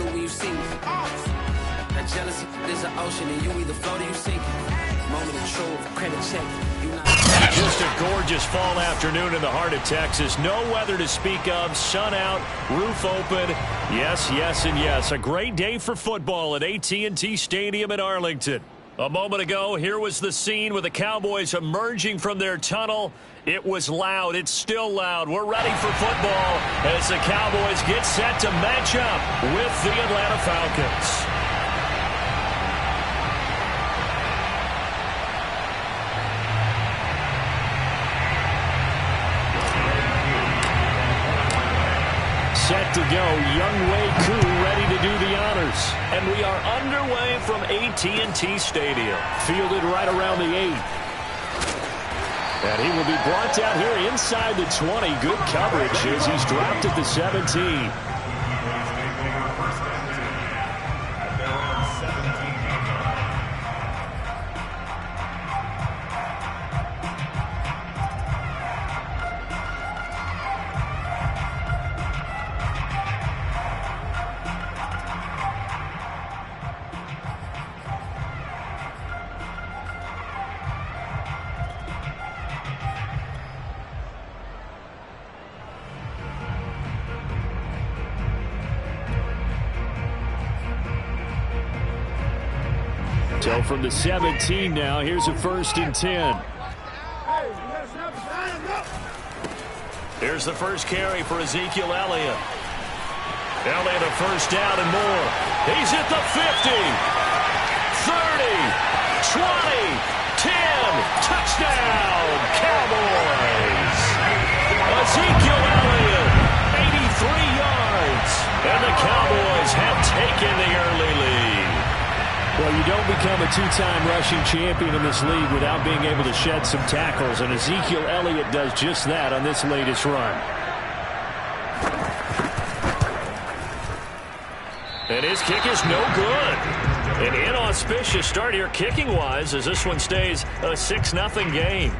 feel it when you see me. That jealousy is an ocean, and you either float or you sink. Moment of truth, credit check. Just a gorgeous fall afternoon in the heart of Texas. No weather to speak of. Sun out, roof open. Yes, yes, and yes. A great day for football at AT&T Stadium in Arlington. A moment ago, here was the scene with the Cowboys emerging from their tunnel. It was loud. It's still loud. We're ready for football as the Cowboys get set to match up with the Atlanta Falcons. Set to go, Younghoe Koo ready to do the honors. And we are underway from AT&T Stadium. Fielded right around the 8. And he will be brought down here inside the 20. Good coverage as he's dropped at the 17. So from the 17 now, here's a 1st and 10. Here's the first carry for Ezekiel Elliott. Elliott a first down and more. He's at the 50, 30, 20, 10. Touchdown, Cowboys. Ezekiel Elliott, 83 yards. And the Cowboys have taken the early lead. Well, you don't become a two-time rushing champion in this league without being able to shed some tackles, and Ezekiel Elliott does just that on this latest run. And his kick is no good. An inauspicious start here kicking-wise as this one stays a 6-0 game.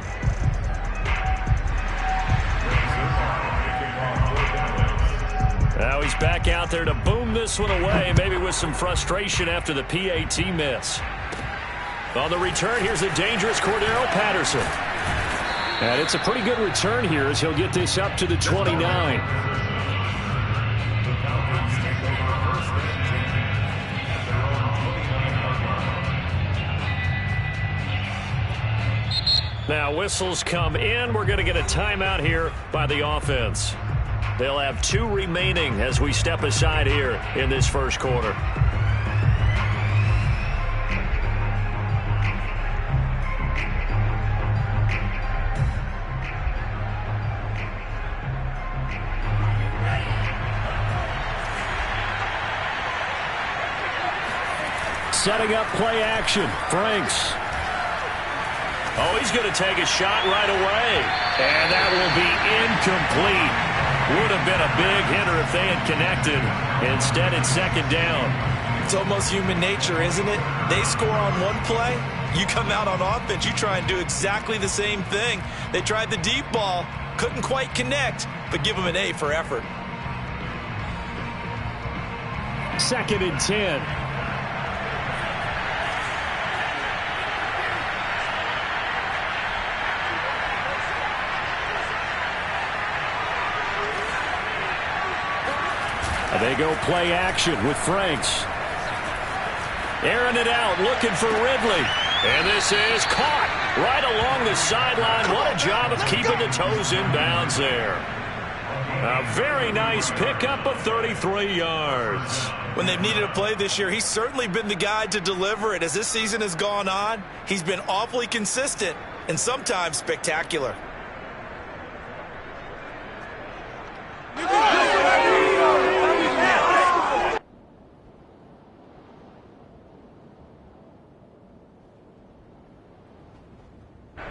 Now he's back out there to boom this one away, maybe with some frustration after the PAT miss. On the return, here's the dangerous Cordero Patterson. And it's a pretty good return here as he'll get this up to the 29. Now whistles come in. We're going to get a timeout here by the offense. They'll have 2 remaining as we step aside here in this first quarter. Setting up play action. Franks. Oh, he's going to take a shot right away. And that will be incomplete. Would have been a big hitter if they had connected. Instead, it's 2nd down. It's almost human nature, isn't it? They score on one play. You come out on offense, you try and do exactly the same thing. They tried the deep ball, couldn't quite connect, but give them an A for effort. 2nd and 10. They go play action with Franks. Airing it out, looking for Ridley. And this is caught right along the sideline. What a job of keeping the toes in bounds there. A very nice pickup of 33 yards. When they've needed a play this year, he's certainly been the guy to deliver it. As this season has gone on, he's been awfully consistent and sometimes spectacular.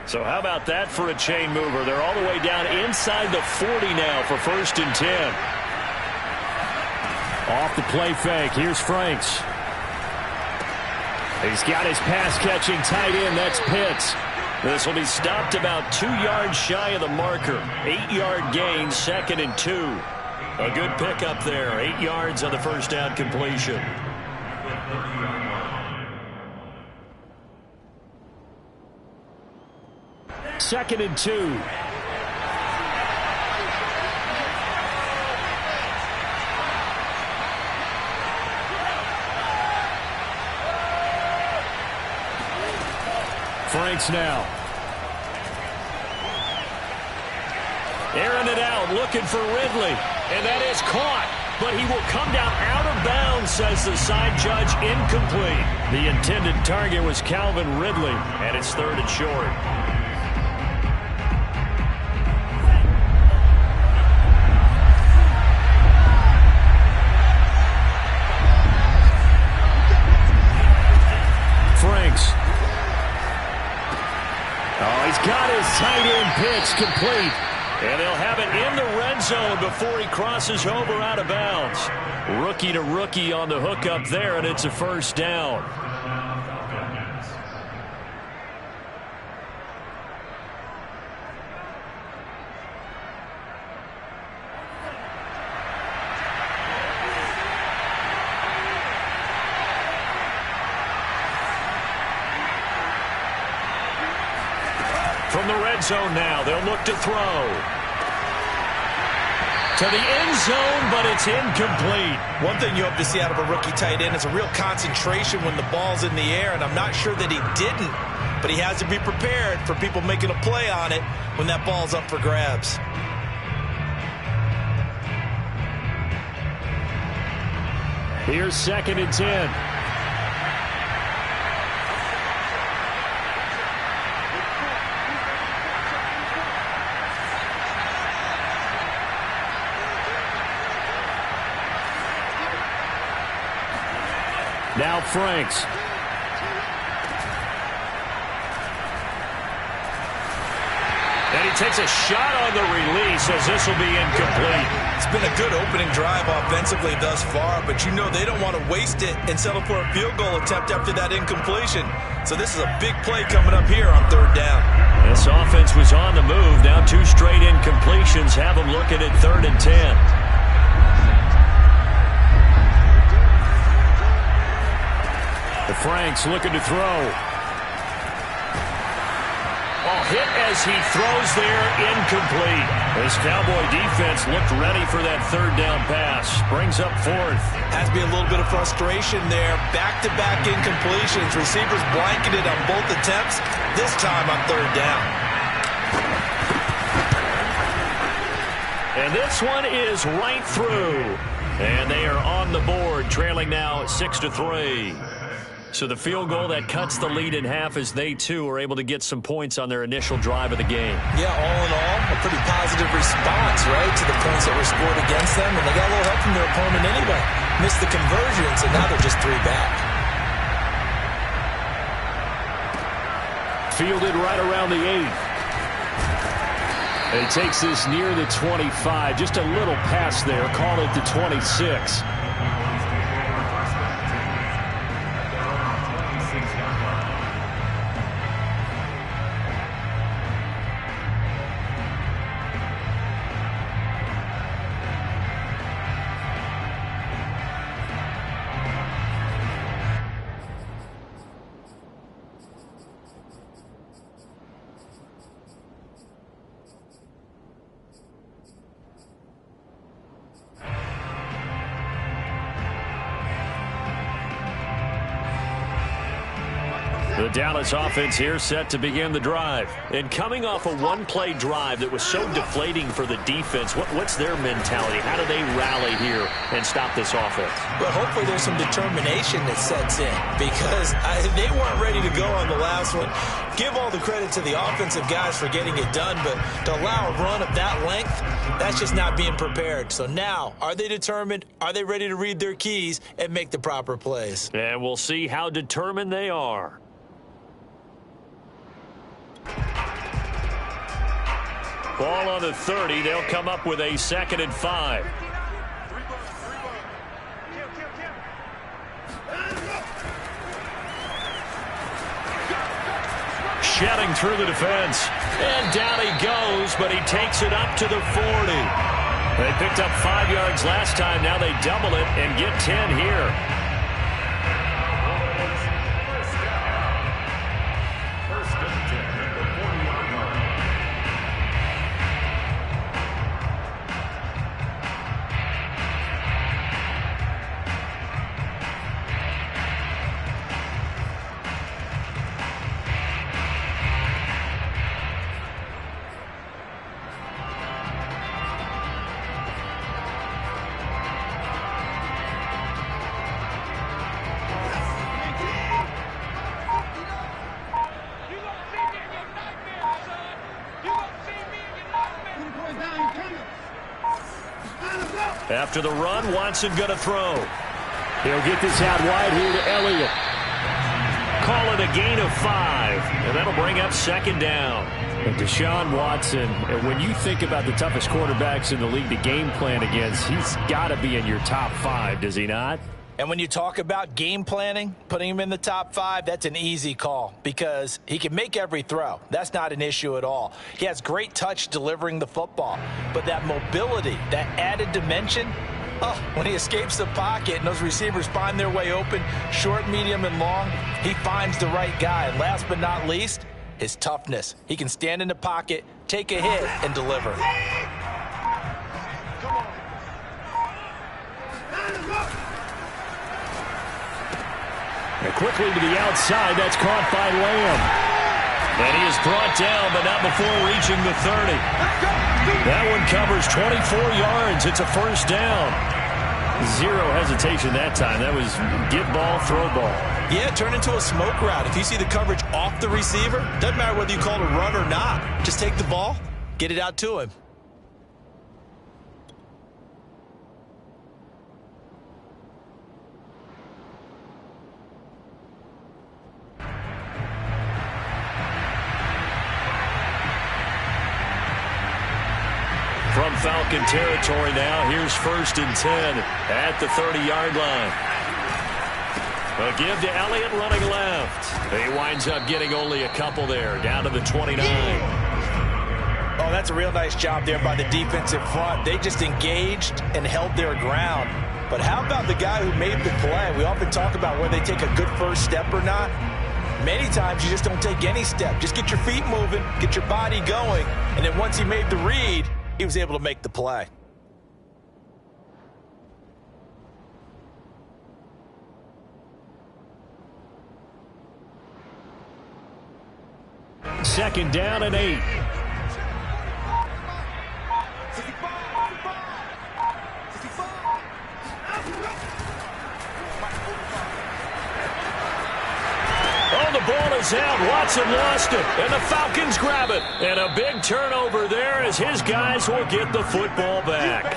So how about that for a chain mover? They're all the way down inside the 40 now for 1st and 10. Off the play fake. Here's Franks. He's got his pass-catching tight end. That's Pitts. This will be stopped about 2 yards shy of the marker. 8-yard gain, 2nd and 2. A good pickup there. 8 yards on the first down completion. Second and 2. Franks now. Airing it out, looking for Ridley. And that is caught. But he will come down out of bounds, says the side judge. Incomplete. The intended target was Calvin Ridley, and it's third and short. Franks. Oh, he's got his tight end pitch complete. And they'll have it in the red zone before he crosses over out of bounds. Rookie to rookie on the hookup there, and it's a first down. From the red zone now, they'll look to throw. To the end zone, but it's incomplete. One thing you hope to see out of a rookie tight end is a real concentration when the ball's in the air, and I'm not sure that he didn't, but he has to be prepared for people making a play on it when that ball's up for grabs. Here's second and 10. Now Franks. And he takes a shot on the release as this will be incomplete. It's been a good opening drive offensively thus far, but you know they don't want to waste it and settle for a field goal attempt after that incompletion. So this is a big play coming up here on third down. This offense was on the move. Now 2 straight incompletions have them looking at third and 10. Franks looking to throw. Oh, hit as he throws there, incomplete. This Cowboy defense looked ready for that third down pass. Brings up fourth. Has to be a little bit of frustration there. Back-to-back incompletions. Receivers blanketed on both attempts, this time on third down. And this one is right through. And they are on the board, trailing now 6-3. So the field goal that cuts the lead in half as they, too, are able to get some points on their initial drive of the game. Yeah, all in all, a pretty positive response, right, to the points that were scored against them. And they got a little help from their opponent anyway. Missed the conversions, and now they're just 3 back. Fielded right around the 8. He takes this near the 25. Just a little pass there. Call it the 26. The Dallas offense here set to begin the drive. And coming off a one-play drive that was so deflating for the defense, what's their mentality? How do they rally here and stop this offense? Well, hopefully there's some determination that sets in because they weren't ready to go on the last one. Give all the credit to the offensive guys for getting it done, but to allow a run of that length, that's just not being prepared. So now, are they determined? Are they ready to read their keys and make the proper plays? And we'll see how determined they are. Ball on the 30. They'll come up with a 2nd and 5. Shedding through the defense. And down he goes, but he takes it up to the 40. They picked up 5 yards last time. Now they double it and get 10 here. After the run, Watson going to throw. He'll get this out wide here to Elliott. Call it a gain of 5, and that'll bring up 2nd down. And Deshaun Watson, when you think about the toughest quarterbacks in the league to game plan against, he's got to be in your top 5, does he not? And when you talk about game planning, putting him in the top 5, that's an easy call because he can make every throw. That's not an issue at all. He has great touch delivering the football. But that mobility, that added dimension, when he escapes the pocket and those receivers find their way open, short, medium, and long, he finds the right guy. And last but not least, his toughness. He can stand in the pocket, take a hit, and deliver. And quickly to the outside, that's caught by Lamb. And he is brought down, but not before reaching the 30. That one covers 24 yards. It's a 1st down. Zero hesitation that time. That was get ball, throw ball. Yeah, turn into a smoke route. If you see the coverage off the receiver, doesn't matter whether you call it a run or not. Just take the ball, get it out to him. From Falcon territory now, here's 1st and 10 at the 30-yard line. A give to Elliott running left. He winds up getting only a couple there, down to the 29. Oh, that's a real nice job there by the defensive front. They just engaged and held their ground. But how about the guy who made the play? We often talk about whether they take a good first step or not. Many times you just don't take any step. Just get your feet moving, get your body going, and then once he made the read, he was able to make the play. Second down and 8. The ball is out. Watson lost it, and the Falcons grab it. And a big turnover there as his guys will get the football back.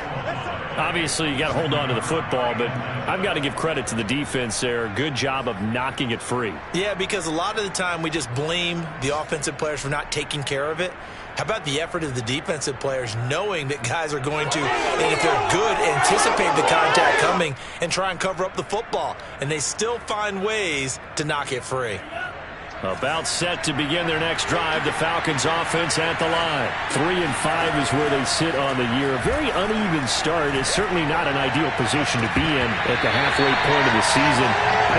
Obviously, you got to hold on to the football, but I've got to give credit to the defense there. Good job of knocking it free. Yeah, because a lot of the time we just blame the offensive players for not taking care of it. How about the effort of the defensive players knowing that guys are going to, and if they're good, anticipate the contact coming and try and cover up the football. And they still find ways to knock it free. About set to begin their next drive. The Falcons offense at the line. 3-5 is where they sit on the year. A very uneven start. It's certainly not an ideal position to be in at the halfway point of the season.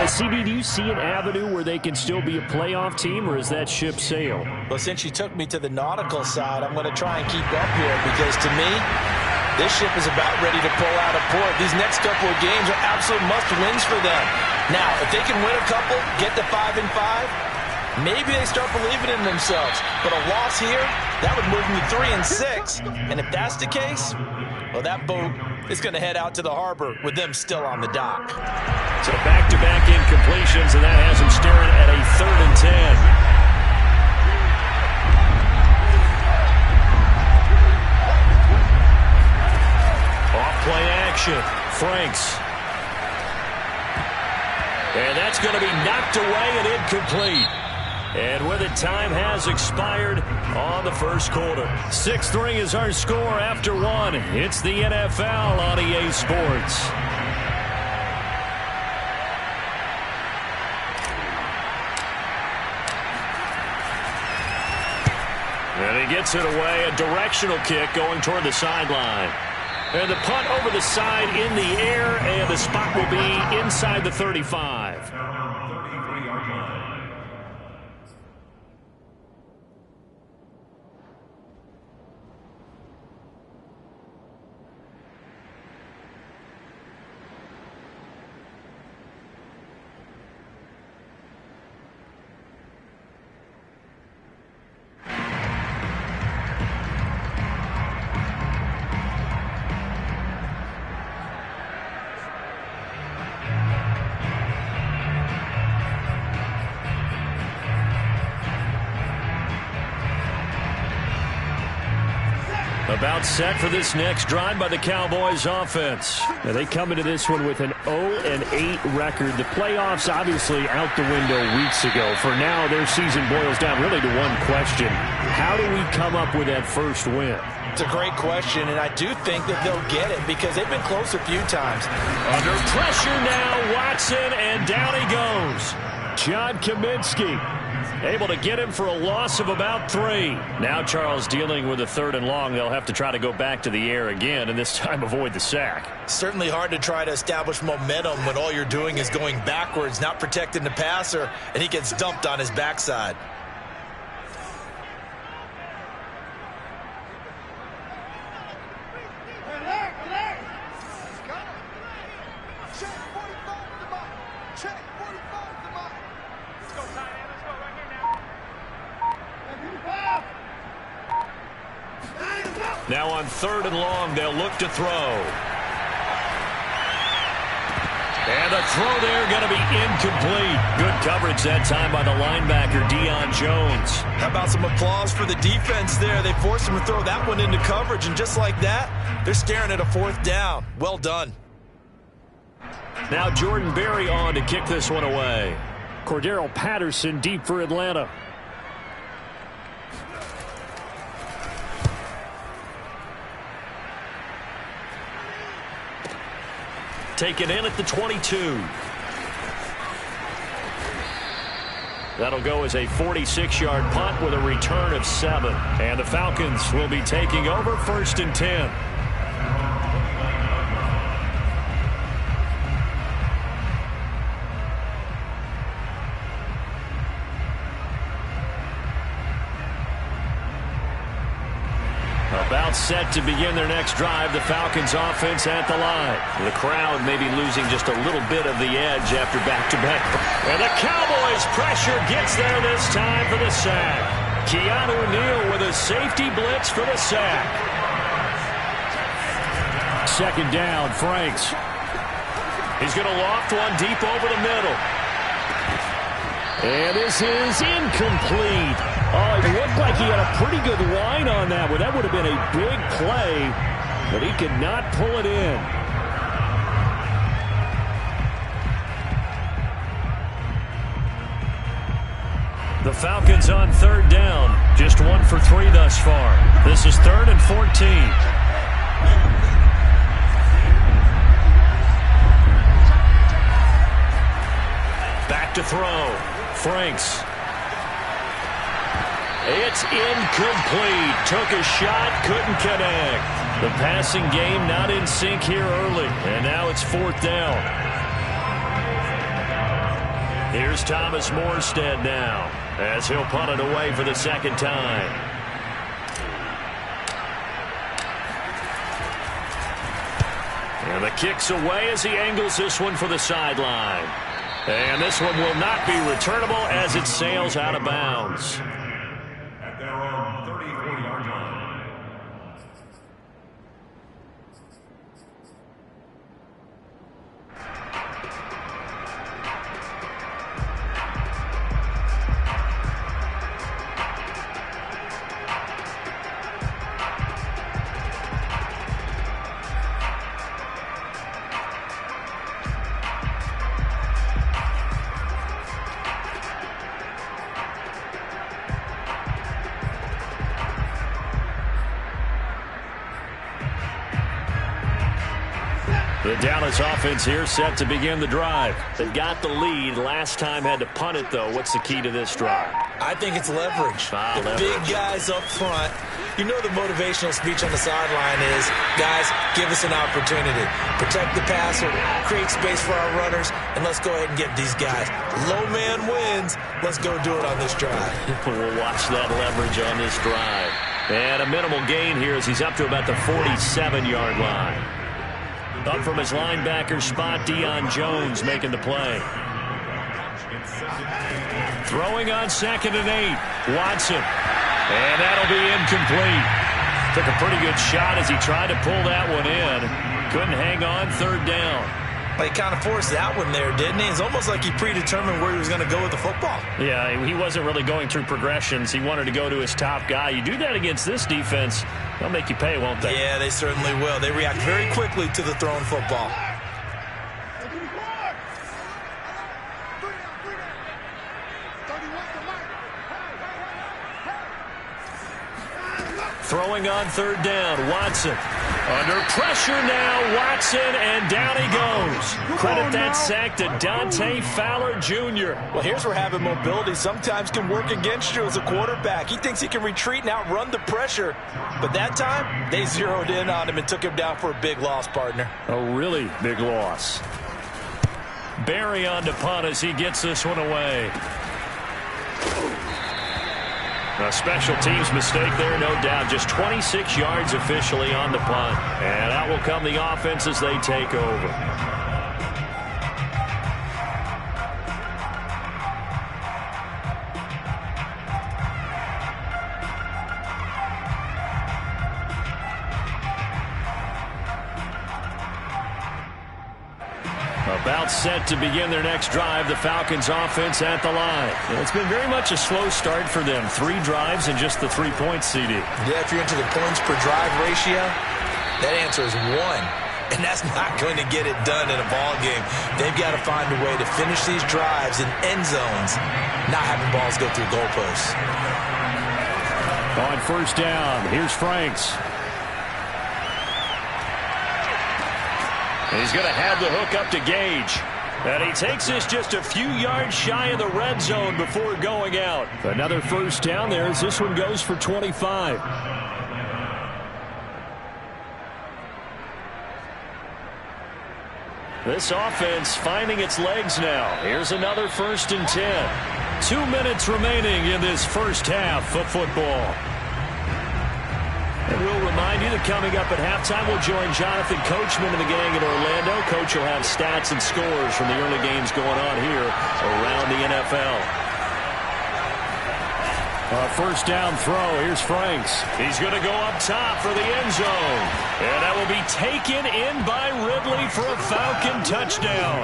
CB, do you see an avenue where they can still be a playoff team, or is that ship sailed? Well, since you took me to the nautical side, I'm going to try and keep up here because to me, this ship is about ready to pull out of port. These next couple of games are absolute must-wins for them. Now, if they can win a couple, get to 5-5, maybe they start believing in themselves. But a loss here, that would move them to 3-6. And if that's the case, well, that boat is going to head out to the harbor with them still on the dock. So back-to-back incompletions, and that has them staring at a 3rd and 10. Off-play action. Franks. And that's going to be knocked away and incomplete. And with it, time has expired on the first quarter. 6-3 is our score after 1. It's the NFL on EA Sports. And he gets it away, a directional kick going toward the sideline. And the punt over the side in the air, and the spot will be inside the 35. About set for this next drive by the Cowboys offense. Now they come into this one with an 0-8 record. The playoffs obviously out the window weeks ago. For now, their season boils down really to one question. How do we come up with that first win? It's a great question, and I do think that they'll get it because they've been close a few times. Under pressure now, Watson, and down he goes. John Kaminsky able to get him for a loss of about 3. Now Charles dealing with a 3rd and long. They'll have to try to go back to the air again, and this time avoid the sack. Certainly hard to try to establish momentum when all you're doing is going backwards, not protecting the passer, and he gets dumped on his backside. Now on 3rd and long, they'll look to throw. And the throw there going to be incomplete. Good coverage that time by the linebacker, Deion Jones. How about some applause for the defense there? They forced him to throw that one into coverage, and just like that, they're staring at a 4th down. Well done. Now Jordan Berry on to kick this one away. Cordero Patterson deep for Atlanta. Taken in at the 22. That'll go as a 46-yard punt with a return of 7. And the Falcons will be taking over 1st and 10. About set to begin their next drive. The Falcons offense at the line. The crowd maybe losing just a little bit of the edge after back-to-back. And the Cowboys pressure gets there this time for the sack. Keanu Neal with a safety blitz for the sack. 2nd down, Franks. He's going to loft one deep over the middle. And this is incomplete. Oh, it looked like he had a pretty good line on that one. That would have been a big play, but he could not pull it in. The Falcons on 3rd down. Just 1 for 3 thus far. This is 3rd and 14. Back to throw. Franks. It's incomplete. Took a shot, couldn't connect. The passing game not in sync here early. And now it's 4th down. Here's Thomas Morstead now, as he'll punt it away for the 2nd time. And the kick's away as he angles this one for the sideline. And this one will not be returnable as it sails out of bounds. At their own 34-yard line. The Dallas offense here set to begin the drive. They've got the lead. Last time had to punt it, though. What's the key to this drive? I think it's leverage. Big guys up front. You know the motivational speech on the sideline is, guys, give us an opportunity. Protect the passer, create space for our runners, and let's go ahead and get these guys. Low man wins. Let's go do it on this drive. We'll watch that leverage on this drive. And a minimal gain here as he's up to about the 47-yard line. Up from his linebacker spot, Deion Jones making the play. Throwing on 2nd and 8. Watson. And that'll be incomplete. Took a pretty good shot as he tried to pull that one in. Couldn't hang on 3rd down. He kind of forced that one there, didn't he? It's almost like he predetermined where he was going to go with the football. Yeah, he wasn't really going through progressions. He wanted to go to his top guy. You do that against this defense, they'll make you pay, won't they? Yeah, they certainly will. They react very quickly to the thrown football. Throwing on 3rd down, Watson. Under pressure now, Watson, and down he goes. Credit that sack to Dante Fowler Jr. Well, here's where having mobility sometimes can work against you as a quarterback. He thinks he can retreat and outrun the pressure. But that time, they zeroed in on him and took him down for a big loss, partner. A really big loss. Barry on to punt as he gets this one away. A special teams mistake there, no doubt. Just 26 yards officially on the punt. And out will come the offense as they take over. About set to begin their next drive, the Falcons offense at the line. And it's been very much a slow start for them. 3 drives and just the 3 points, CD. Yeah, if you're into the points per drive ratio, that answer is 1. And that's not going to get it done in a ball game. They've got to find a way to finish these drives in end zones, not having balls go through goalposts. On 1st down, here's Franks. He's going to have the hook up to Gage. And he takes this just a few yards shy of the red zone before going out. Another 1st down there as this one goes for 25. This offense finding its legs now. Here's another 1st and 10. 2 minutes remaining in this first half of football. And we'll remind you that coming up at halftime, we'll join Jonathan Coachman and the gang in Orlando. Coach will have stats and scores from the early games going on here around the NFL. A 1st down throw. Here's Franks. He's going to go up top for the end zone. And that will be taken in by Ridley for a Falcon touchdown.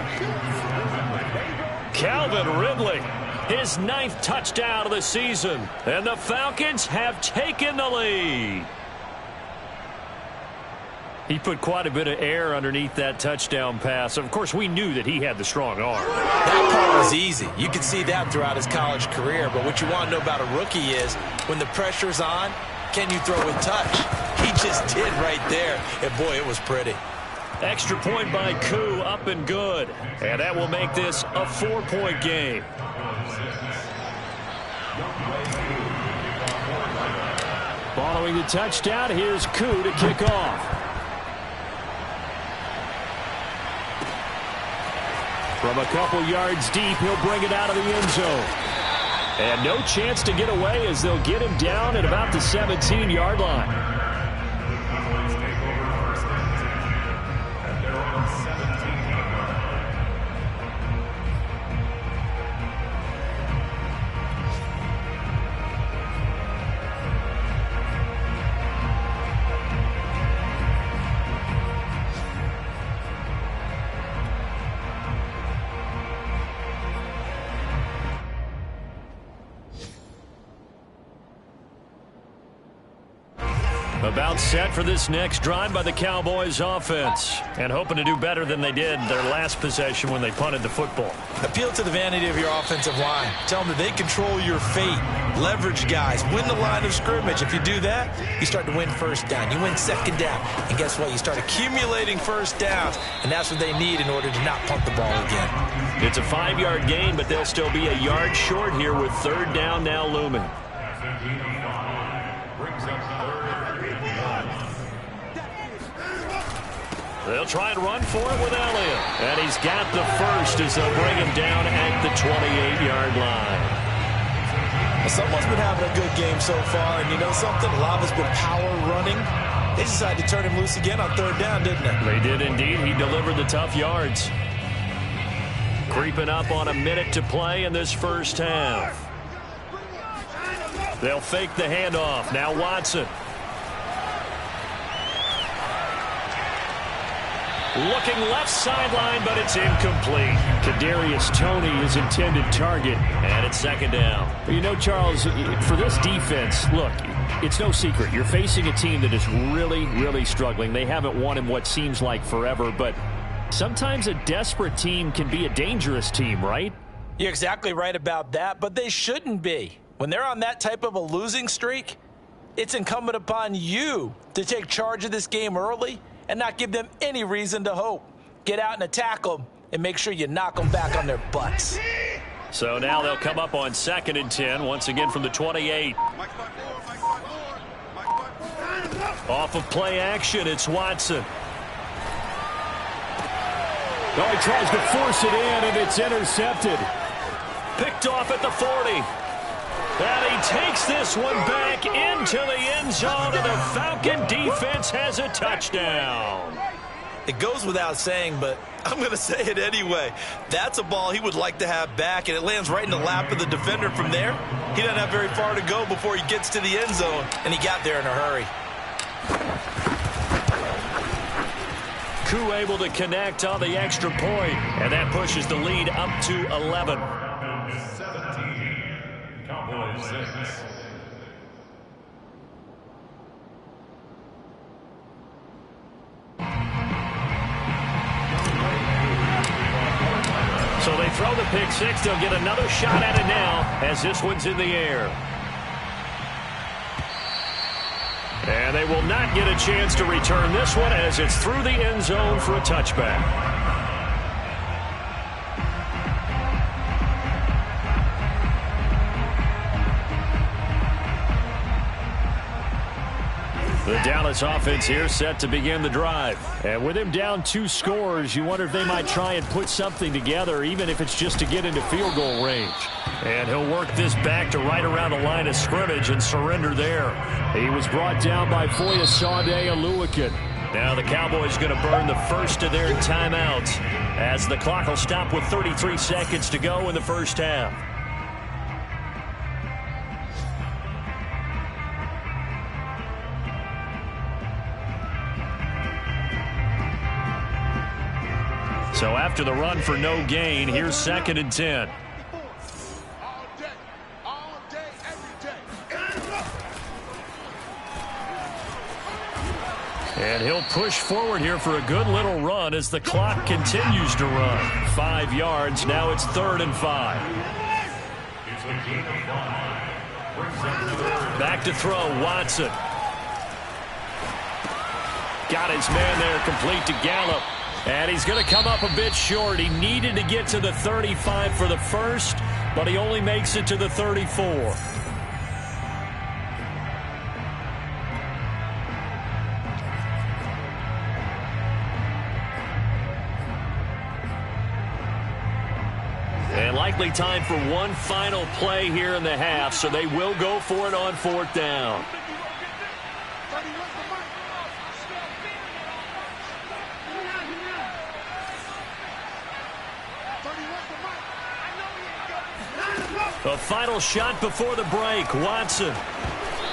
Calvin Ridley, his 9th touchdown of the season. And the Falcons have taken the lead. He put quite a bit of air underneath that touchdown pass. Of course, we knew that he had the strong arm. That part was easy. You can see that throughout his college career. But what you want to know about a rookie is when the pressure's on, can you throw with touch? He just did right there. And, boy, it was pretty. Extra point by Koo, up and good. And that will make this a 4-point game. Following the touchdown, here's Koo to kick off. From a couple yards deep, he'll bring it out of the end zone. And no chance to get away as they'll get him down at about the 17-yard line. About set for this next drive by the Cowboys offense. And hoping to do better than they did their last possession when they punted the football. Appeal to the vanity of your offensive line. Tell them that they control your fate. Leverage guys. Win the line of scrimmage. If you do that, you start to win first down. You win second down. And guess what? You start accumulating first downs. And that's what they need in order to not punt the ball again. It's a 5-yard gain, but they'll still be a yard short here with third down now looming. They'll try and run for it with Elliott. And he's got the first as they'll bring him down at the 28-yard line. Someone's been having a good game so far, and you know something? A lot of it's been power running. They decided to turn him loose again on third down, didn't they? They did indeed. He delivered the tough yards. Creeping up on a minute to play in this first half. They'll fake the handoff. Now Watson. Looking left sideline, but it's incomplete. Kadarius Toney, his intended target, and it's second down. You know, Charles, for this defense, look, it's no secret. You're facing a team that is really, really struggling. They haven't won in what seems like forever, but sometimes a desperate team can be a dangerous team, right? You're exactly right about that, but they shouldn't be. When they're on that type of a losing streak, it's incumbent upon you to take charge of this game early and not give them any reason to hope. Get out and attack them and make sure you knock them back on their butts. So now they'll come up on 2nd and 10, once again from the 28. Off of play action, it's Watson. Oh, he tries to force it in, and it's intercepted. Picked off at the 40. And he takes this one back into the end zone, and the Falcon defense has a touchdown. It goes without saying, but I'm going to say it anyway. That's a ball he would like to have back, and it lands right in the lap of the defender from there. He doesn't have very far to go before he gets to the end zone, and he got there in a hurry. Koo able to connect on the extra point, and that pushes the lead up to 11. 17, Cowboys 6. So they throw the pick six. They'll get another shot at it now as this one's in the air. And they will not get a chance to return this one as it's through the end zone for a touchback. The Dallas offense here set to begin the drive. And with him down 2 scores, you wonder if they might try and put something together, even if it's just to get into field goal range. And he'll work this back to right around the line of scrimmage and surrender there. He was brought down by Foyesade Oluokun. Now the Cowboys going to burn the first of their timeouts as the clock will stop with 33 seconds to go in the first half. So after the run for no gain, here's 2nd and 10. And he'll push forward here for a good little run as the clock continues to run. 5 yards. Now it's 3rd and 5. Back to throw, Watson. Got his man there, complete to Gallup. And he's going to come up a bit short. He needed to get to the 35 for the first, but he only makes it to the 34. And likely time for one final play here in the half, so they will go for it on 4th down. A final shot before the break. Watson.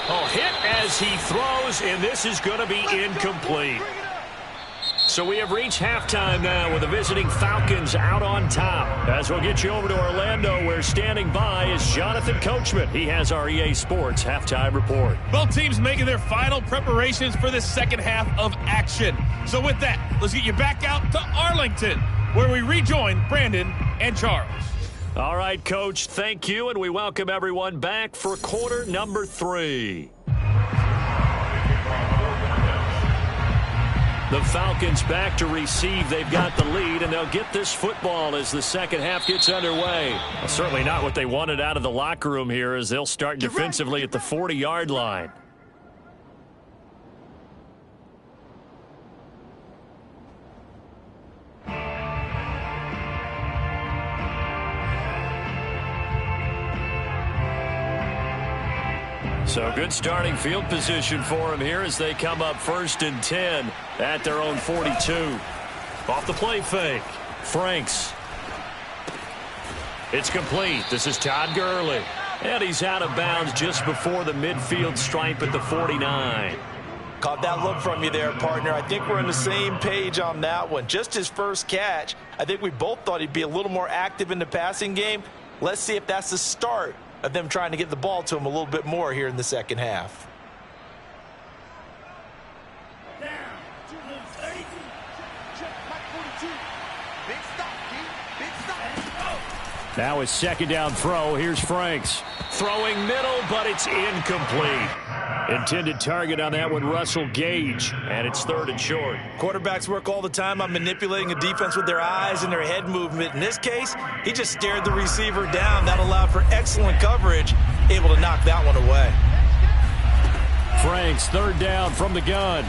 Oh, hit as he throws, and this is going to be incomplete. So we have reached halftime now with the visiting Falcons out on top. As we'll get you over to Orlando, where standing by is Jonathan Coachman. He has our EA Sports halftime report. Both teams making their final preparations for the second half of action. So with that, let's get you back out to Arlington, where we rejoin Brandon and Charles. All right, Coach, thank you, and we welcome everyone back for quarter number 3. The Falcons back to receive. They've got the lead, and they'll get this football as the second half gets underway. Well, certainly not what they wanted out of the locker room here, as they'll start defensively at the 40-yard line. So good starting field position for them here as they come up 1st and 10 at their own 42. Off the play fake. Franks. It's complete. This is Todd Gurley. And he's out of bounds just before the midfield stripe at the 49. Caught that look from you there, partner. I think we're on the same page on that one. Just his first catch. I think we both thought he'd be a little more active in the passing game. Let's see if that's the start of them trying to get the ball to him a little bit more here in the second half. Now his second down throw. Here's Franks. Throwing middle, but it's incomplete. Intended target on that one, Russell Gage. And it's 3rd and short. Quarterbacks work all the time on manipulating a defense with their eyes and their head movement. In this case, he just stared the receiver down. That allowed for excellent coverage, able to knock that one away. Franks, 3rd down from the gun.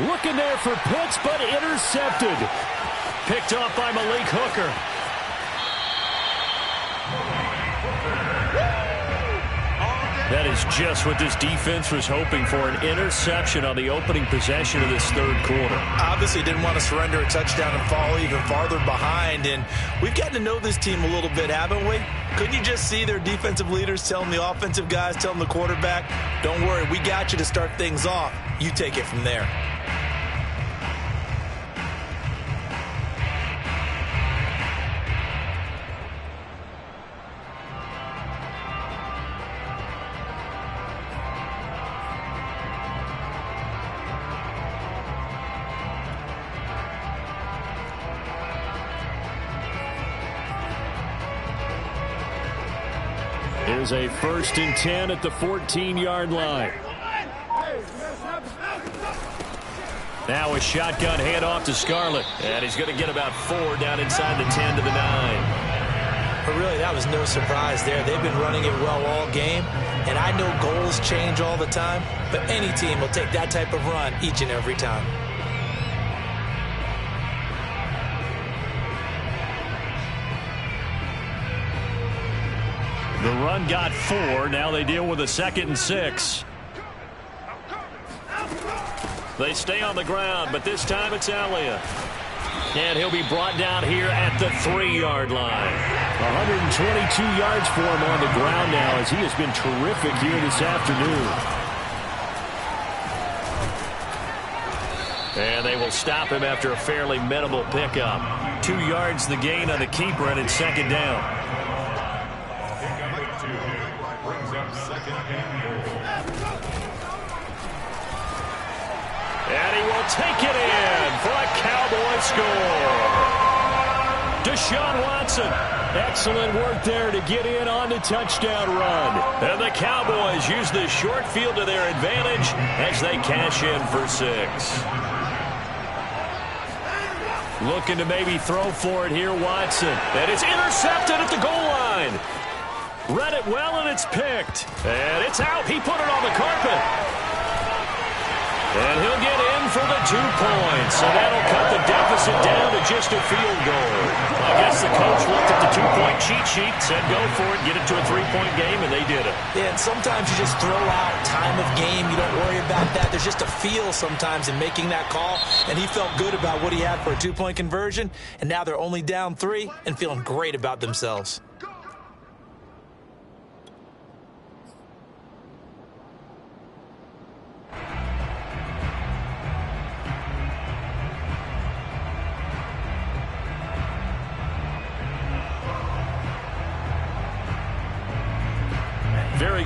Looking there for Pitts, but intercepted. Picked off by Malik Hooker. That is just what this defense was hoping for, an interception on the opening possession of this 3rd quarter. Obviously didn't want to surrender a touchdown and fall even farther behind, and we've gotten to know this team a little bit, haven't we? Couldn't you just see their defensive leaders telling the offensive guys, telling the quarterback, don't worry, we got you to start things off. You take it from there. Here's a 1st and 10 at the 14-yard line. Now a shotgun handoff to Scarlett. And he's going to get about 4 down inside the 10 to the 9. But really, that was no surprise there. They've been running it well all game. And I know goals change all the time, but any team will take that type of run each and every time. The run got 4. Now they deal with a 2nd and 6. They stay on the ground, but this time it's Elliott. And he'll be brought down here at the 3-yard line. 122 yards for him on the ground now, as he has been terrific here this afternoon. And they will stop him after a fairly minimal pickup. 2 yards the gain on the keeper, and it's 2nd down. And he will take it in for a Cowboy score. Deshaun Watson, excellent work there to get in on the touchdown run. And the Cowboys use the short field to their advantage as they cash in for 6. Looking to maybe throw for it here, Watson. And it's intercepted at the goal line. Read it well, and it's picked. And it's out. He put it on the carpet. And he'll get in for the 2 points. And that'll cut the deficit down to just a field goal. I guess the coach looked at the 2-point cheat sheet, said go for it, get it to a 3-point game, and they did it. Yeah, and sometimes you just throw out time of game. You don't worry about that. There's just a feel sometimes in making that call. And he felt good about what he had for a 2-point conversion. And now they're only down 3 and feeling great about themselves.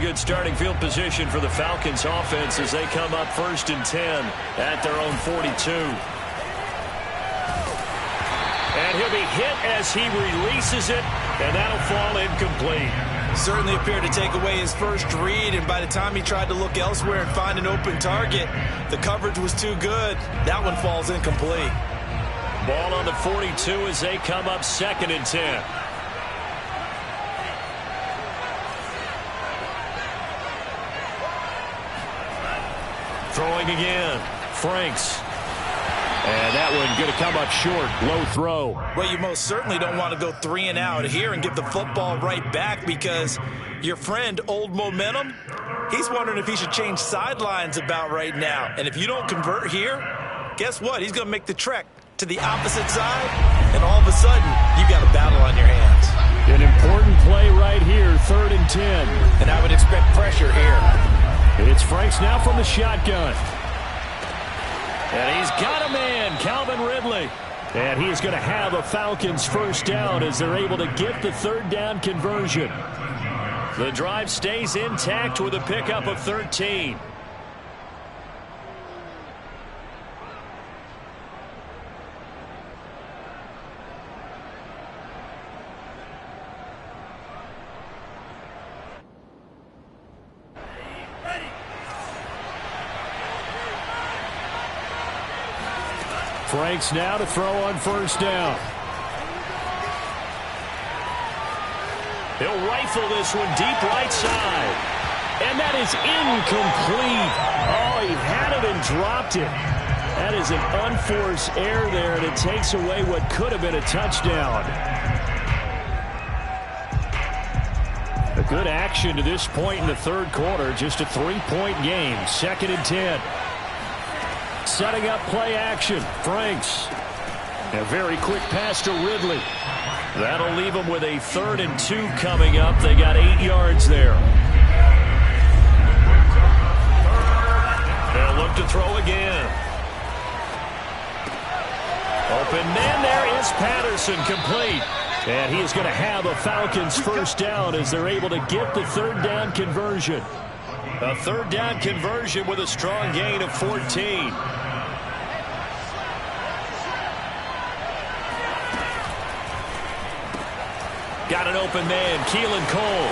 good starting field position for the Falcons offense as they come up 1st and 10 at their own 42. And he'll be hit as he releases it, and that'll fall incomplete. Certainly appeared to take away his first read, and by the time he tried to look elsewhere and find an open target, the coverage was too good. That one falls incomplete. Ball on the 42 as they come up 2nd and 10. Throwing again. Franks. And that one going to come up short. Low throw. Well, you most certainly don't want to go 3 and out here and give the football right back, because your friend, Old Momentum, he's wondering if he should change sidelines about right now. And if you don't convert here, guess what? He's going to make the trek to the opposite side, and all of a sudden, you got a battle on your hands. An important play right here, 3rd and 10. And I would expect pressure here. It's Franks now from the shotgun. And he's got a man, Calvin Ridley. And he is going to have a Falcons first down as they're able to get the 3rd down conversion. The drive stays intact with a pickup of 13. Franks now to throw on 1st down. He'll rifle this one deep right side. And that is incomplete. Oh, he had it and dropped it. That is an unforced error there, and it takes away what could have been a touchdown. A good action to this point in the 3rd quarter. Just a 3-point game. 2nd and 10. Setting up play action. Franks. A very quick pass to Ridley. That'll leave them with a 3rd and 2 coming up. They got 8 yards there. They'll look to throw again. Open man, there is Patterson, complete. And he is going to have a Falcons first down as they're able to get the 3rd down conversion. A 3rd down conversion with a strong gain of 14. Got an open man, Keelan Cole.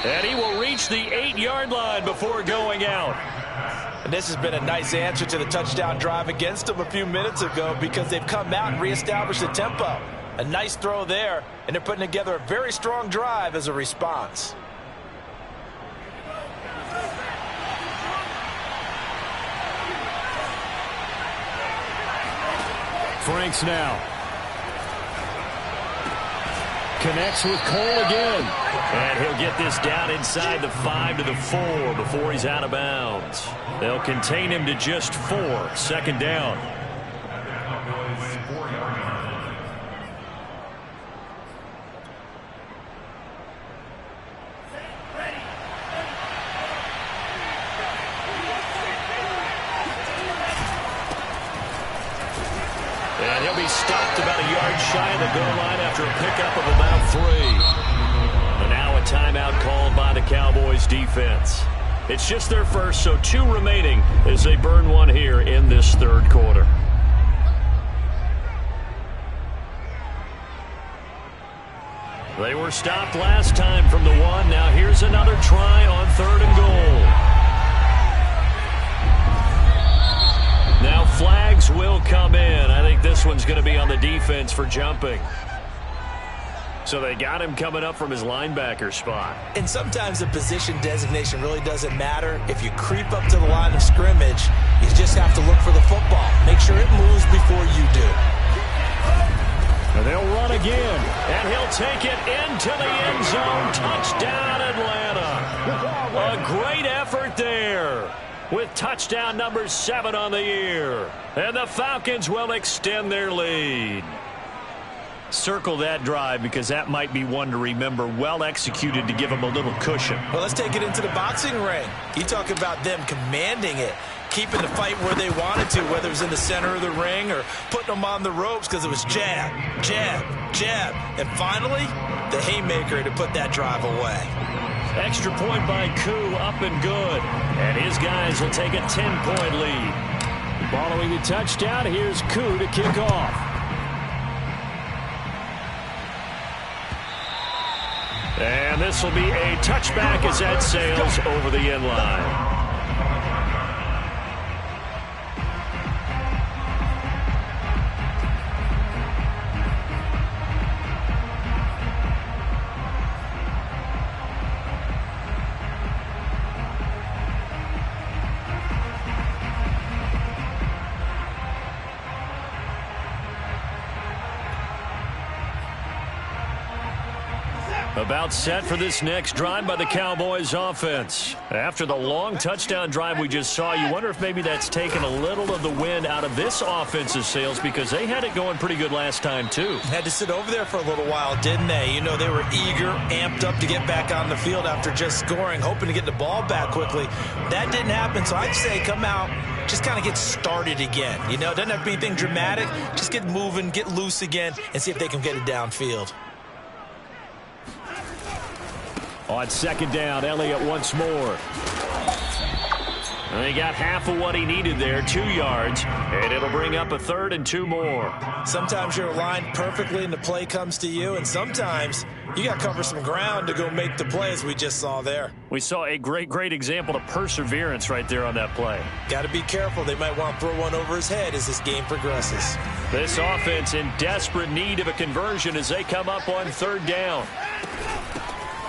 And he will reach the 8-yard line before going out. And this has been a nice answer to the touchdown drive against them a few minutes ago, because they've come out and reestablished the tempo. A nice throw there, and they're putting together a very strong drive as a response. Franks now. Connects with Cole again. And he'll get this down inside the 5 to the 4 before he's out of bounds. They'll contain him to just 4. 2nd down. And he'll be stopped about a yard shy of the goal line after a pickup of about 3. And now a timeout called by the Cowboys defense. It's just their first, so 2 remaining as they burn one here in this 3rd quarter. They were stopped last time from the 1. Now here's another try on 3rd and goal. Now flags will come in. I think this one's going to be on the defense for jumping. So they got him coming up from his linebacker spot. And sometimes the position designation really doesn't matter. If you creep up to the line of scrimmage, you just have to look for the football. Make sure it moves before you do. And they'll run again. And he'll take it into the end zone. Touchdown, Atlanta. A great effort there, with touchdown number 7 on the year. And the Falcons will extend their lead. Circle that drive, because that might be one to remember. Well executed to give them a little cushion. Well, let's take it into the boxing ring. You talk about them commanding it, keeping the fight where they wanted to, whether it was in the center of the ring or putting them on the ropes, because it was jab, jab, jab. And finally, the haymaker to put that drive away. Extra point by Koo, up and good. And his guys will take a 10-point lead. Following the touchdown, here's Koo to kick off. And this will be a touchback as that sails over the end line. About set for this next drive by the Cowboys offense. After the long touchdown drive we just saw, you wonder if maybe that's taken a little of the wind out of this offense's sails, because they had it going pretty good last time too. Had to sit over there for a little while, didn't they? You know, they were eager, amped up to get back on the field after just scoring, hoping to get the ball back quickly. That didn't happen, so I'd say come out, just kind of get started again. You know, it doesn't have to be anything dramatic. Just get moving, get loose again, and see if they can get it downfield. On second down, Elliott once more. And he got half of what he needed there, 2 yards, and it'll bring up a 3rd and 2 more. Sometimes you're aligned perfectly and the play comes to you, and sometimes you got to cover some ground to go make the play, as we just saw there. We saw a great example of perseverance right there on that play. Got to be careful. They might want to throw one over his head as this game progresses. This offense in desperate need of a conversion as they come up on 3rd down.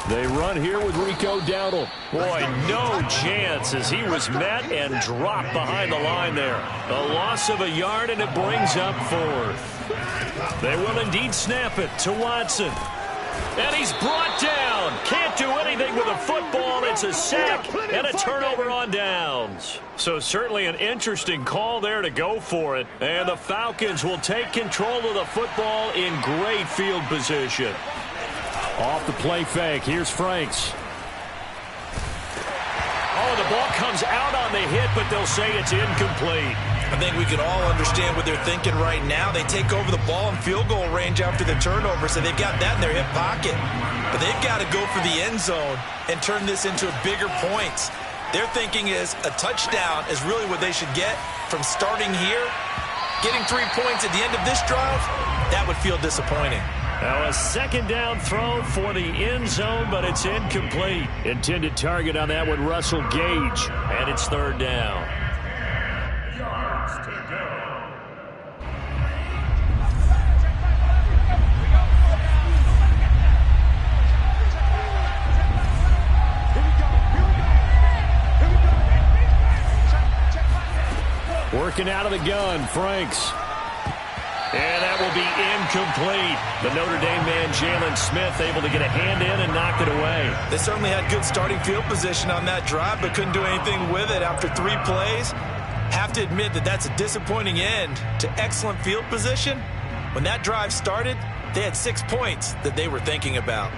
They run here with Rico Dowdle. Boy, no chance as he was met and dropped behind the line there. A loss of a yard, and it brings up 4th. They will indeed snap it to Watson. And he's brought down. Can't do anything with a football. It's a sack and a turnover on downs. So certainly an interesting call there to go for it. And the Falcons will take control of the football in great field position. Off the play fake, here's Franks. Oh, the ball comes out on the hit, but they'll say it's incomplete. I think we can all understand what they're thinking right now. They take over the ball in field goal range after the turnover, so they've got that in their hip pocket. But they've got to go for the end zone and turn this into bigger points. Their thinking is a touchdown is really what they should get from starting here. Getting 3 points at the end of this drive, that would feel disappointing. Now a second down throw for the end zone, but it's incomplete. Intended target on that one, Russell Gage, and it's 3rd down. Yards to go. Working out of the gun, Franks. And that will be incomplete. The Notre Dame man, Jalen Smith, able to get a hand in and knocked it away. They certainly had good starting field position on that drive, but couldn't do anything with it after 3 plays. Have to admit that that's a disappointing end to excellent field position. When that drive started, they had 6 points that they were thinking about.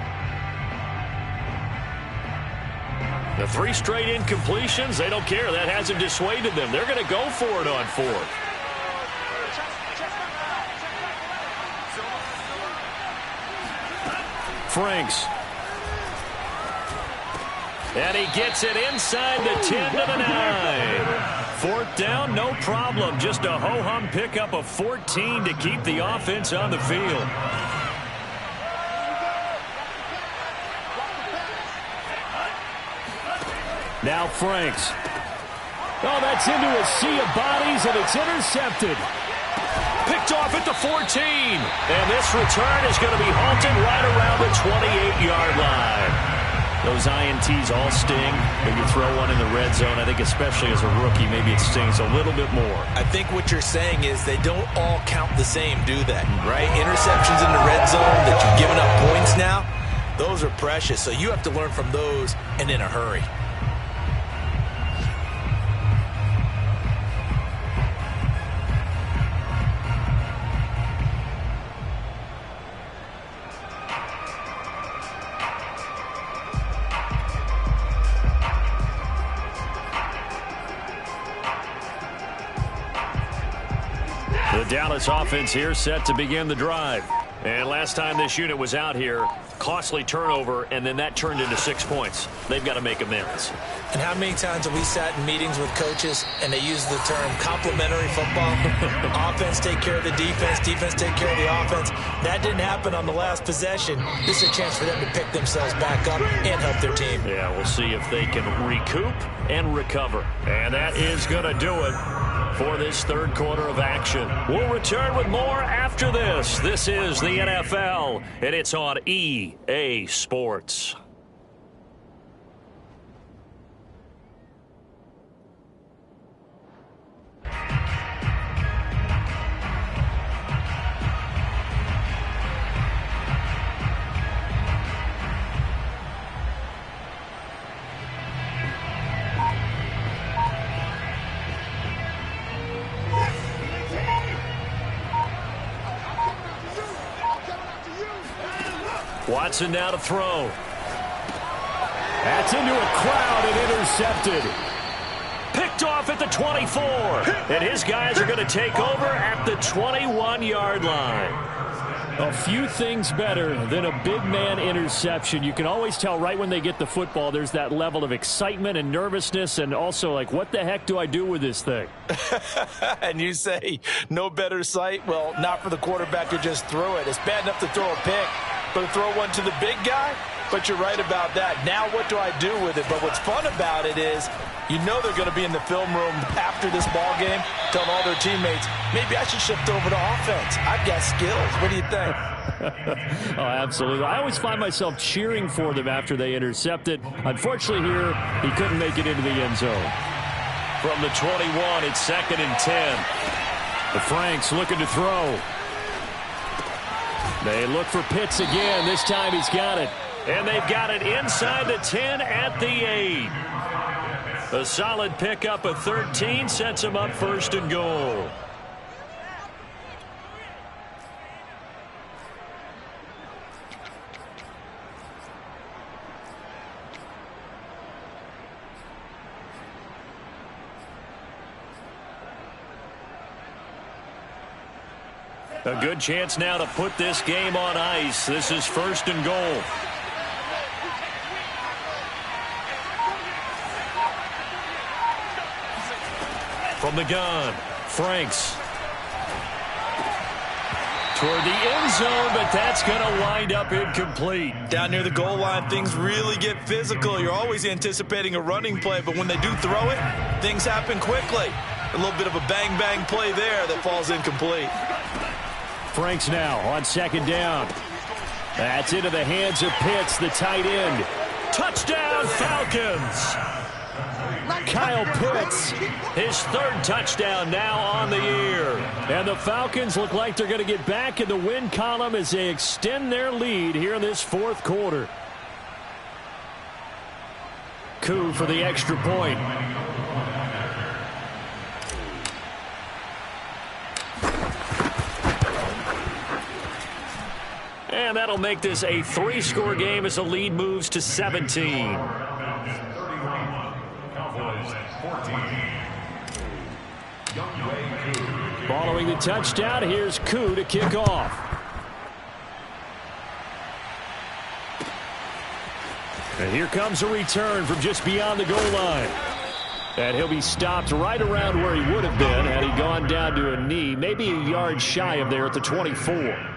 The 3 straight incompletions, they don't care. That hasn't dissuaded them. They're going to go for it on 4th. Franks. And he gets it inside the 10 to the 9. 4th down, no problem. Just a ho-hum pickup of 14 to keep the offense on the field. Now Franks. Oh, that's into a sea of bodies, and it's intercepted. Picked off at the 14. And this return is going to be halted right around the 28-yard line. Those INTs all sting. When you throw one in the red zone, I think especially as a rookie, maybe it stings a little bit more. I think what you're saying is they don't all count the same, do they? Right? Interceptions in the red zone that you've given up points now, those are precious. So you have to learn from those and in a hurry. The Dallas offense here set to begin the drive. And last time this unit was out here, costly turnover, and then that turned into 6 points. They've got to make amends. And how many times have we sat in meetings with coaches and they use the term complementary football? Offense take care of the defense, defense take care of the offense. That didn't happen on the last possession. This is a chance for them to pick themselves back up and help their team. Yeah, we'll see if they can recoup and recover. And that is going to do it for this third quarter of action. We'll return with more after this. This is the NFL, and it's on EA Sports. Watson now to throw. That's into a crowd and intercepted. Picked off at the 24. And his guys are going to take over at the 21-yard line. A few things better than a big man interception. You can always tell right when they get the football, there's that level of excitement and nervousness, and also like, what the heck do I do with this thing? And you say, no better sight? Well, not for the quarterback to just throw it. It's bad enough to throw a pick, but to throw one to the big guy? But you're right about that. Now what do I do with it? But what's fun about it is, you know they're going to be in the film room after this ball game, telling all their teammates, maybe I should shift over to offense. I've got skills. What do you think? Oh, absolutely. I always find myself cheering for them after they intercept it. Unfortunately here, he couldn't make it into the end zone. From the 21, it's 2nd and 10. The Franks looking to throw. They look for Pitts again. This time he's got it. And they've got it inside the 10 at the 8. A solid pickup of 13 sets him up 1st and goal. A good chance now to put this game on ice. This is 1st and goal. From the gun, Franks. Toward the end zone, but that's going to wind up incomplete. Down near the goal line, things really get physical. You're always anticipating a running play, but when they do throw it, things happen quickly. A little bit of a bang-bang play there that falls incomplete. Franks now on 2nd down. That's into the hands of Pitts, the tight end. Touchdown, Falcons! Kyle Pitts, his 3rd touchdown now on the year. And the Falcons look like they're going to get back in the win column as they extend their lead here in this 4th quarter. Koo for the extra point. And that'll make this a 3-score game as the lead moves to 17. Following the touchdown, here's Koo to kick off. And here comes a return from just beyond the goal line. And he'll be stopped right around where he would have been had he gone down to a knee, maybe a yard shy of there at the 24.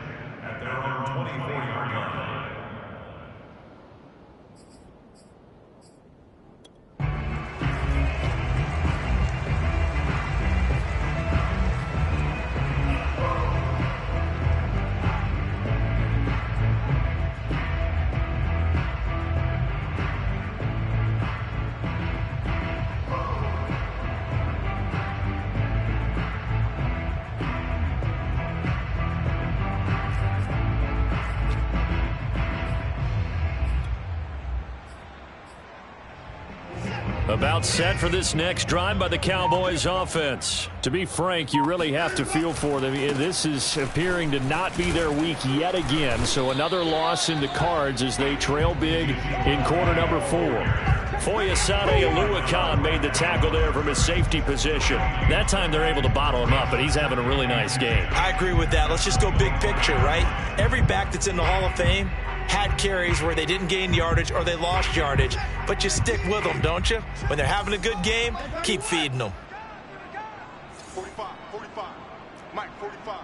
About set for this next drive by the Cowboys offense. To be frank, you really have to feel for them. This is appearing to not be their week yet again. So another loss in the cards as they trail big in quarter number 4. Foyesade Oluwakan made the tackle there from his safety position. That time they're able to bottle him up, but he's having a really nice game. I agree with that. Let's just go big picture, right? Every back that's in the Hall of Fame had carries where they didn't gain yardage or they lost yardage, but you stick with them, don't you? When they're having a good game, keep feeding them. 45. Mike, 45.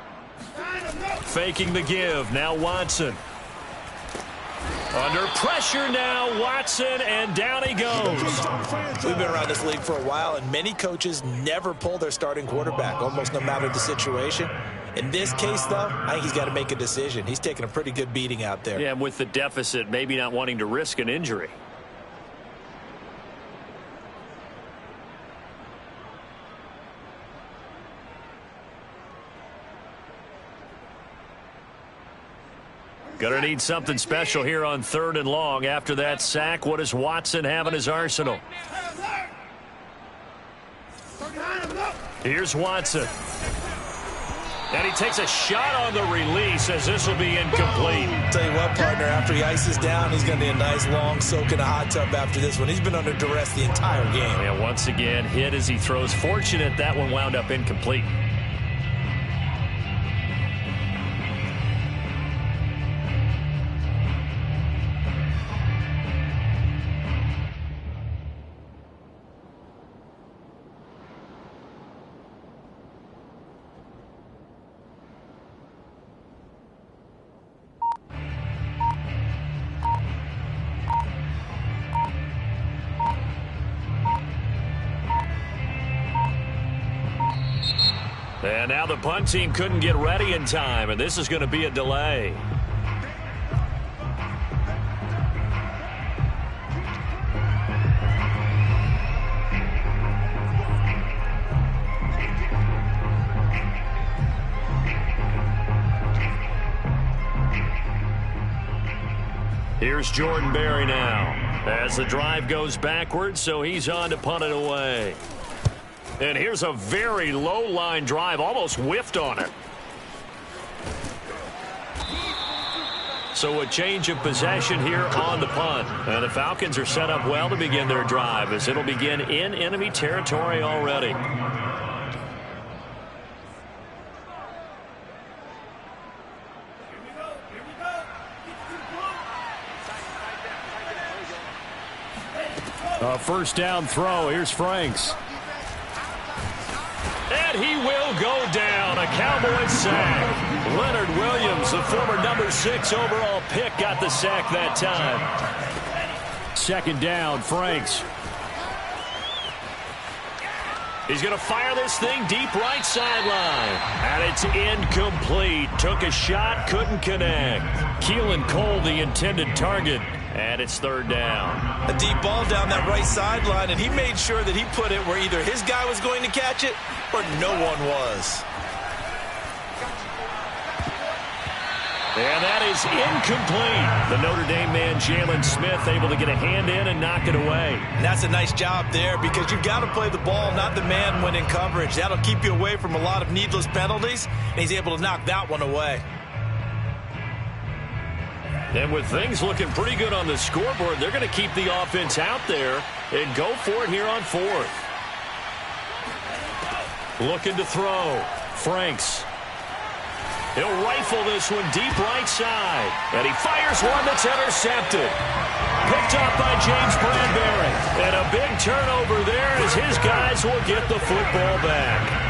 Faking the give. Now Watson. Under pressure now, Watson, and down he goes. We've been around this league for a while, and many coaches never pull their starting quarterback, almost no matter the situation. In this case, though, I think he's got to make a decision. He's taking a pretty good beating out there. Yeah, and with the deficit, maybe not wanting to risk an injury. Gonna need something special here on 3rd and long. After that sack, what does Watson have in his arsenal? Here's Watson. And he takes a shot on the release as this will be incomplete. Tell you what, partner, after he ices down, he's going to need a nice long soak in a hot tub after this one. He's been under duress the entire game. And once again, hit as he throws. Fortunate that one wound up incomplete. And now the punt team couldn't get ready in time, and this is going to be a delay. Here's Jordan Berry now as the drive goes backwards, so he's on to punt it away. And here's a very low line drive, almost whiffed on it. So a change of possession here on the punt. And the Falcons are set up well to begin their drive as it'll begin in enemy territory already. A first down throw. Here's Franks. And he will go down. A Cowboys sack. Leonard Williams, the former number 6 overall pick, got the sack that time. Second down, Franks. He's going to fire this thing deep right sideline. And it's incomplete. Took a shot, couldn't connect. Keelan Cole, the intended target. And it's third down. A deep ball down that right sideline, and he made sure that he put it where either his guy was going to catch it or no one was. And that is incomplete. The Notre Dame man, Jalen Smith, able to get a hand in and knock it away. And that's a nice job there because you've got to play the ball, not the man when in coverage. That'll keep you away from a lot of needless penalties, and he's able to knock that one away. And with things looking pretty good on the scoreboard, they're going to keep the offense out there and go for it here on 4th. Looking to throw. Franks. He'll rifle this one deep right side. And he fires one that's intercepted. Picked up by James Bradbury. And a big turnover there as his guys will get the football back.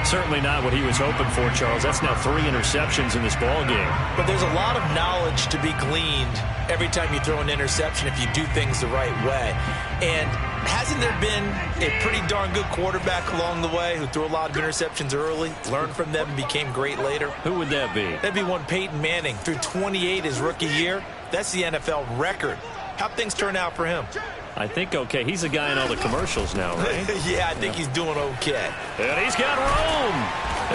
Certainly not what he was hoping for, Charles. That's now 3 interceptions in this ball game. But there's a lot of knowledge to be gleaned every time you throw an interception if you do things the right way. And hasn't there been a pretty darn good quarterback along the way who threw a lot of interceptions early, learned from them, and became great later? Who would that be? That'd be one Peyton Manning. Threw 28 his rookie year. That's the NFL record. How'd things turn out for him? I think okay. He's a guy in all the commercials now, right? Yeah, I think he's doing okay. And he's got room.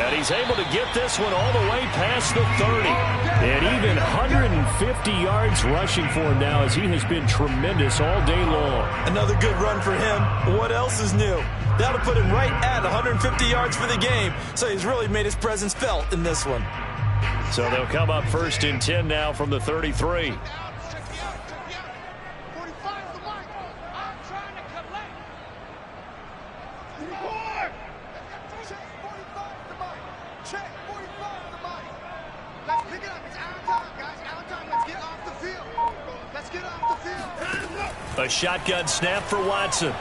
And he's able to get this one all the way past the 30. And even 150 yards rushing for him now as he has been tremendous all day long. Another good run for him. What else is new? That'll put him right at 150 yards for the game. So he's really made his presence felt in this one. So they'll come up 1st and 10 now from the 33. Let's pick it up. It's our time, guys. Our time. Let's get off the field. A shotgun snap for Watson.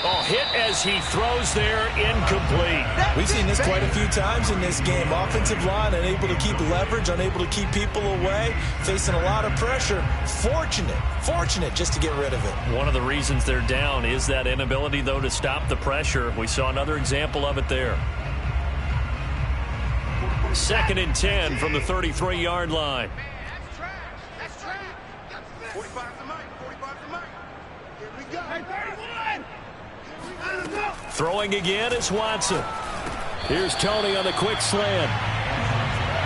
Oh, hit as he throws there, incomplete. We've seen this quite a few times in this game. Offensive line unable to keep leverage, unable to keep people away, facing a lot of pressure. Fortunate just to get rid of it. One of the reasons they're down is that inability, though, to stop the pressure. We saw another example of it there. 2nd and 10 from the 33-yard line. That's track. 45 to Mike. 45 to Mike. Here we go. Throwing again is Watson. Here's Tony on the quick slant.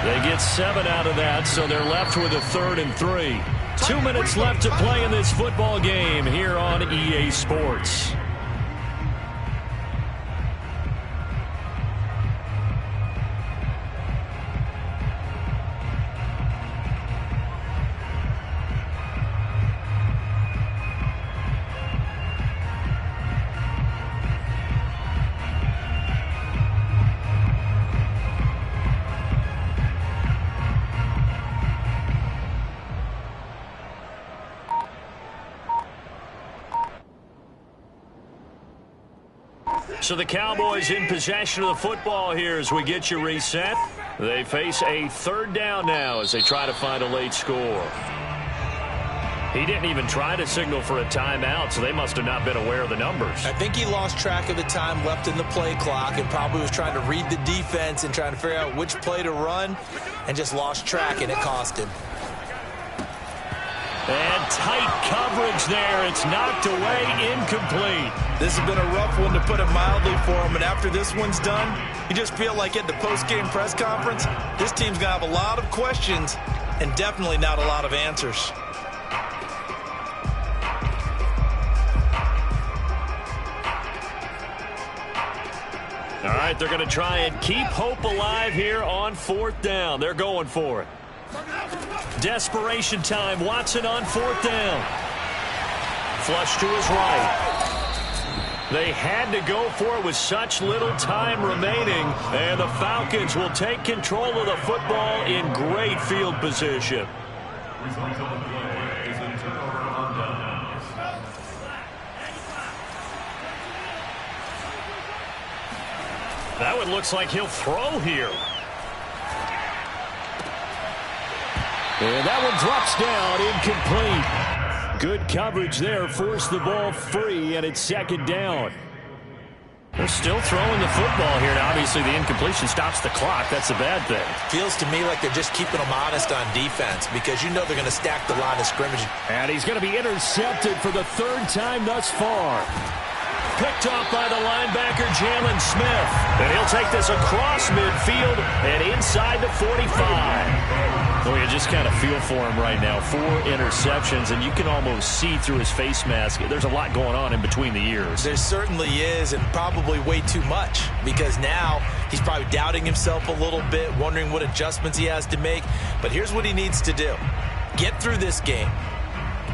They get 7 out of that, so they're left with a 3rd and 3. 2 minutes left to play in this football game here on EA Sports. So the Cowboys in possession of the football here as we get you reset. They face a 3rd down now as they try to find a late score. He didn't even try to signal for a timeout, so they must have not been aware of the numbers. I think he lost track of the time left in the play clock and probably was trying to read the defense and trying to figure out which play to run and just lost track, and it cost him. And tight coverage there. It's knocked away, incomplete. This has been a rough one, to put it mildly, for him. And after this one's done, you just feel like at the post-game press conference, this team's going to have a lot of questions and definitely not a lot of answers. All right, they're going to try and keep hope alive here on 4th down. They're going for it. Desperation time. Watson on 4th down. Flush to his right. They had to go for it with such little time remaining, and the Falcons will take control of the football in great field position. That one looks like he'll throw here. And that one drops down, incomplete. Good coverage there, forced the ball free, and it's 2nd down. They're still throwing the football here, and obviously the incompletion stops the clock. That's a bad thing. Feels to me like they're just keeping them honest on defense, because you know they're going to stack the line of scrimmage. And he's going to be intercepted for the 3rd time thus far. Picked off by the linebacker, Jalen Smith. And he'll take this across midfield and inside the 45. Well, you just kind of feel for him right now. 4 interceptions, and you can almost see through his face mask. There's a lot going on in between the ears. There certainly is, and probably way too much, because now he's probably doubting himself a little bit, wondering what adjustments he has to make. But here's what he needs to do. Get through this game.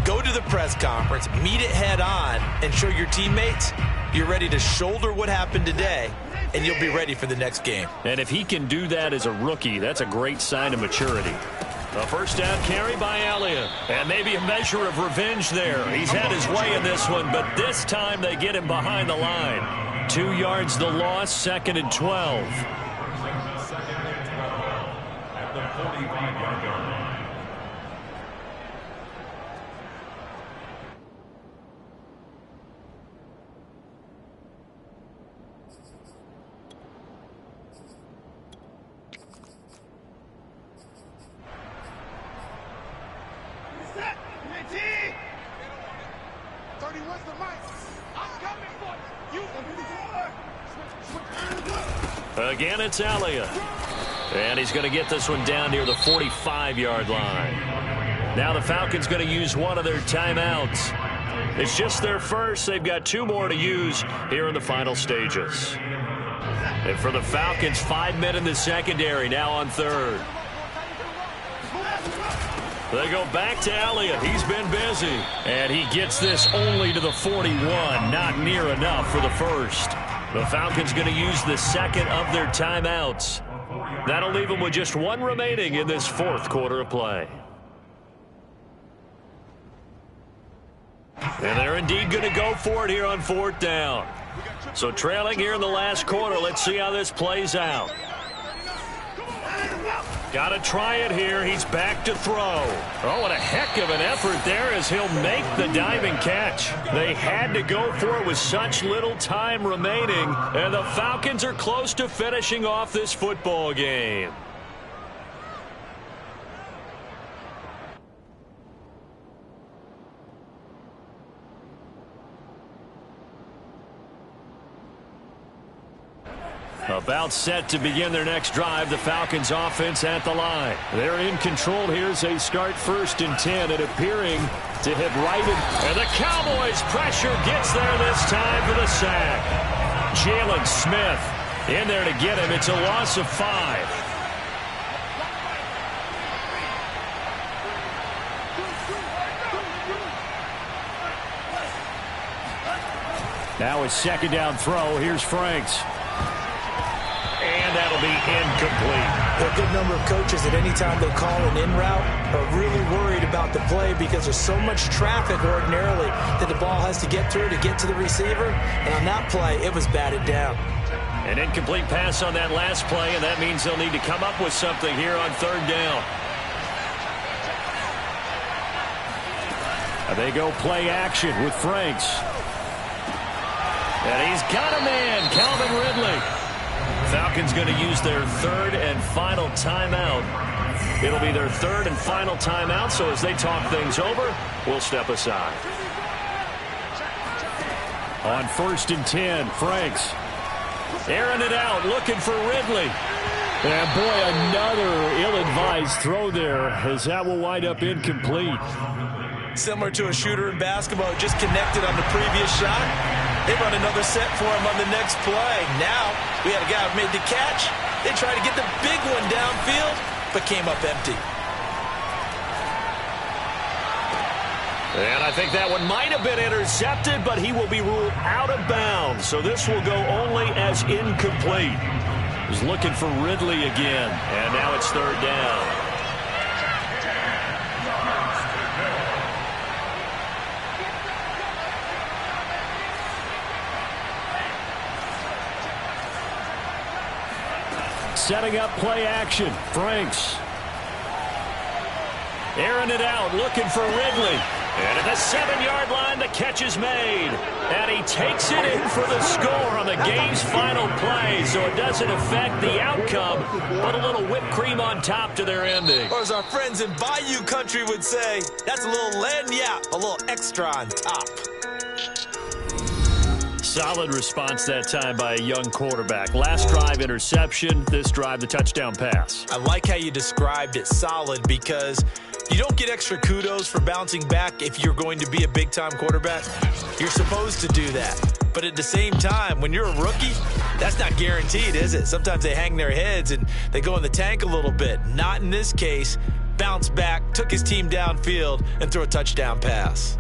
Go to the press conference, meet it head on, and show your teammates you're ready to shoulder what happened today, and you'll be ready for the next game. And if he can do that as a rookie, that's a great sign of maturity. A 1st down carry by Elliott. And maybe a measure of revenge there. He's had his way in this one, but this time they get him behind the line. 2 yards the loss, 2nd and 12. At the 45-yard line. Again, it's Elliott. And he's going to get this one down near the 45-yard line. Now the Falcons going to use one of their timeouts. It's just their first. They've got 2 more to use here in the final stages. And for the Falcons, 5 men in the secondary, now on 3rd. They go back to Elliott. He's been busy. And he gets this only to the 41. Not near enough for the first. The Falcons going to use the 2nd of their timeouts. That'll leave them with just 1 remaining in this 4th quarter of play. And they're indeed going to go for it here on 4th down. So trailing here in the last quarter. Let's see how this plays out. Got to try it here. He's back to throw. Oh, what a heck of an effort there as he'll make the diving catch. They had to go for it with such little time remaining, and the Falcons are close to finishing off this football game. About set to begin their next drive, the Falcons offense at the line. They're in control here as they start 1st and 10 and appearing to hit right in. And the Cowboys pressure gets there this time for the sack. Jalen Smith in there to get him. It's a loss of 5. Now a 2nd down throw. Here's Franks. And that'll be incomplete. A good number of coaches at any time they call an in route are really worried about the play because there's so much traffic ordinarily that the ball has to get through to get to the receiver. And on that play, it was batted down. An incomplete pass on that last play, and that means they'll need to come up with something here on 3rd down. And they go play action with Franks. And he's got a man, Calvin Ridley. Falcons going to use their 3rd and final timeout. It'll be their 3rd and final timeout, so as they talk things over, we'll step aside. On 1st and 10, Franks. Airing it out, looking for Ridley. And boy, another ill-advised throw there, as that will wind up incomplete. Similar to a shooter in basketball who just connected on the previous shot. They run another set for him on the next play. Now, we had a guy who made the catch. They tried to get the big one downfield, but came up empty. And I think that one might have been intercepted, but he will be ruled out of bounds. So this will go only as incomplete. He's looking for Ridley again, and now it's 3rd down. Setting up play action. Franks. Airing it out, looking for Ridley. And at the 7-yard line, the catch is made. And he takes it in for the score on the game's final play. So it doesn't affect the outcome, but a little whipped cream on top to their ending. Or as our friends in Bayou country would say, that's a little lagniappe, a little extra on top. Solid response that time by a young quarterback. Last drive, interception. This drive, the touchdown pass. I like how you described it, solid, because you don't get extra kudos for bouncing back if you're going to be a big-time quarterback. You're supposed to do that. But at the same time, when you're a rookie, that's not guaranteed, is it? Sometimes they hang their heads and they go in the tank a little bit. Not in this case. Bounced back, took his team downfield, and threw a touchdown pass.